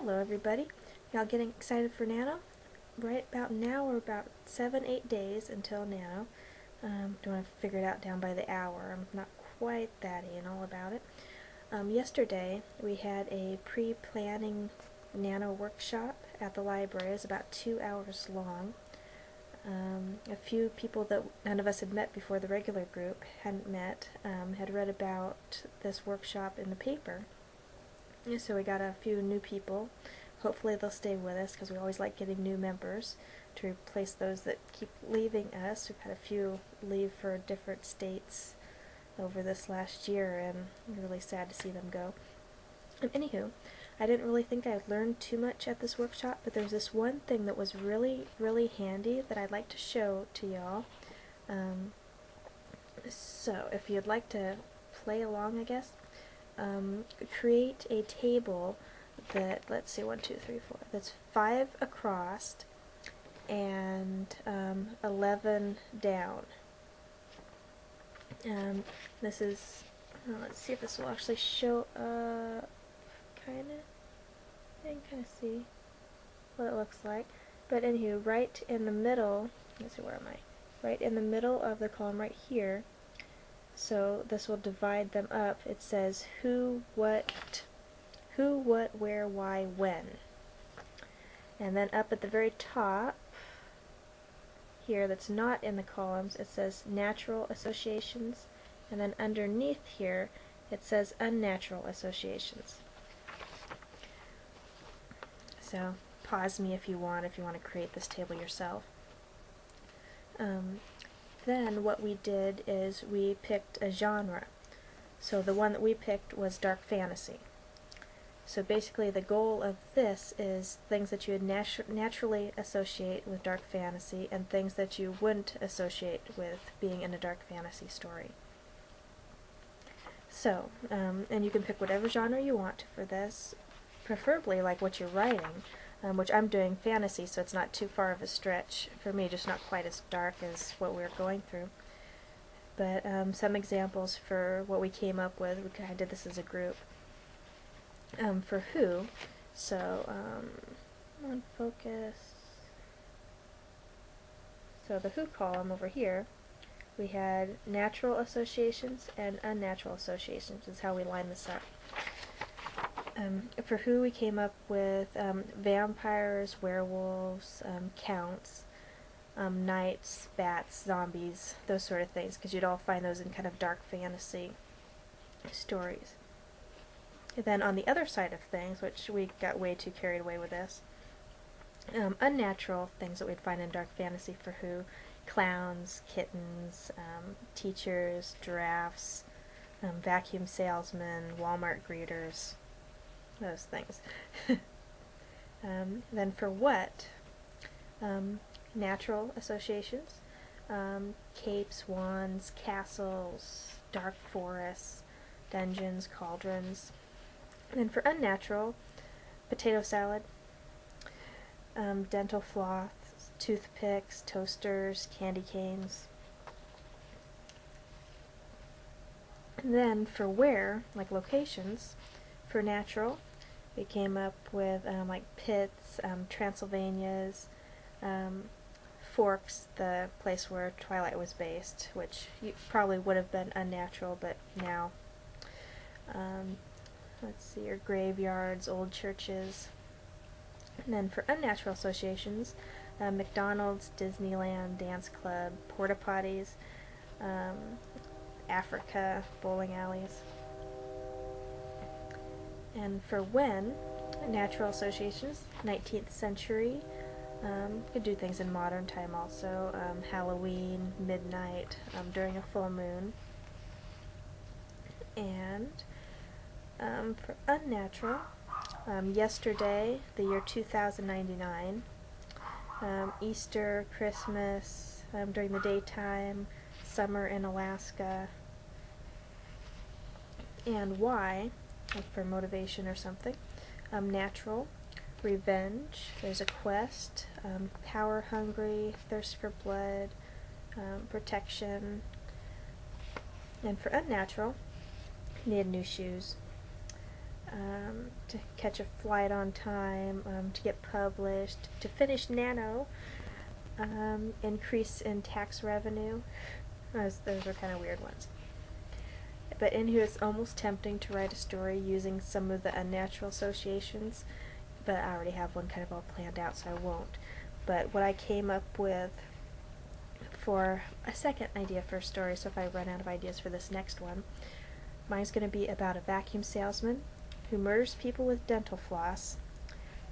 Hello everybody. Y'all getting excited for Nano? Right about now we're about 7-8 days until Nano. Don't want to figure it out down by the hour. I'm not quite that anal about it. Yesterday we had a pre-planning Nano workshop at the library. It was about 2 hours long. A few people that none of us had met before the regular group hadn't met had read about this workshop in the paper. So we got a few new people. Hopefully they'll stay with us because we always like getting new members to replace those that keep leaving us. We've had a few leave for different states over this last year, and I'm really sad to see them go. Anywho, I didn't really think I learned too much at this workshop, but there's this one thing that was really, really handy that I'd like to show to y'all. So if you'd like to play along, I guess, create a table that, let's see, 1, 2, 3, 4, that's 5 across and 11 down. This is, let's see if this will actually show up, I can kind of see what it looks like. But anywho, right in the middle, let's see, where am I? Right in the middle of the column right here, so this will divide them up. It says who, what, where, why, when. And then up at the very top here, that's not in the columns, it says natural associations, and then underneath here it says unnatural associations. So pause me if you want to create this table yourself. Then what we did is we picked a genre. So the one that we picked was dark fantasy. So basically the goal of this is things that you would naturally associate with dark fantasy and things that you wouldn't associate with being in a dark fantasy story. So, and you can pick whatever genre you want for this, preferably like what you're writing, which I'm doing fantasy, so it's not too far of a stretch for me, just not quite as dark as what we're going through. But some examples for what we came up with, we kind of did this as a group. For who, so on focus. So the who column over here, we had natural associations and unnatural associations is how we line this up. For who, we came up with vampires, werewolves, counts, knights, bats, zombies, those sort of things, because you'd all find those in kind of dark fantasy stories. And then on the other side of things, which we got way too carried away with this, unnatural things that we'd find in dark fantasy for who, clowns, kittens, teachers, giraffes, vacuum salesmen, Walmart greeters, those things. Then for what, natural associations, capes, wands, castles, dark forests, dungeons, cauldrons. And then for unnatural, potato salad, dental floss, toothpicks, toasters, candy canes. And then for where, like locations, for natural, we came up with like pits, Transylvanias, Forks, the place where Twilight was based, which probably would have been unnatural, but now, let's see, your graveyards, old churches. And then for unnatural associations, McDonald's, Disneyland, dance club, porta potties, Africa, bowling alleys. And for when, natural associations, 19th century, could do things in modern time also, Halloween, midnight, during a full moon. And for unnatural, yesterday, the year 2099, Easter, Christmas, during the daytime, summer in Alaska, and why, like for motivation or something, natural, revenge, there's a quest, power hungry, thirst for blood, protection. And for unnatural, need new shoes. to catch a flight on time, to get published, to finish NaNo, increase in tax revenue. Those are kind of weird ones. But in here it's almost tempting to write a story using some of the unnatural associations, but I already have one kind of all planned out, so I won't. But what I came up with for a second idea for a story, so if I run out of ideas for this next one, mine's going to be about a vacuum salesman who murders people with dental floss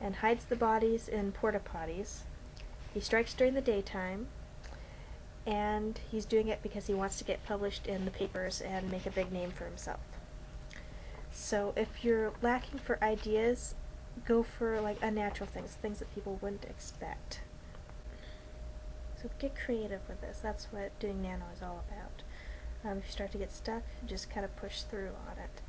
and hides the bodies in porta potties. He strikes during the daytime, and he's doing it because he wants to get published in the papers and make a big name for himself. So if you're lacking for ideas, go for like unnatural things that people wouldn't expect. So get creative with this. That's what doing NaNo is all about. If you start to get stuck, just kind of push through on it.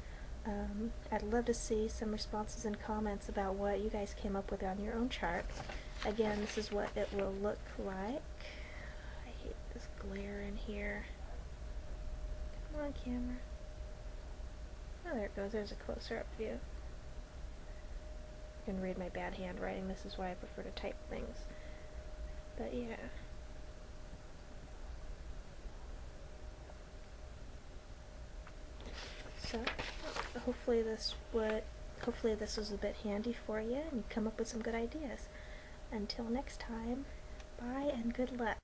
I'd love to see some responses and comments about what you guys came up with on your own chart. Again, this is what it will look like. I hate this glare in here. Come on, camera. Oh, there it goes. There's a closer up view. You can read my bad handwriting. This is why I prefer to type things. But yeah. So, hopefully this was a bit handy for you and you come up with some good ideas. Until next time, bye and good luck.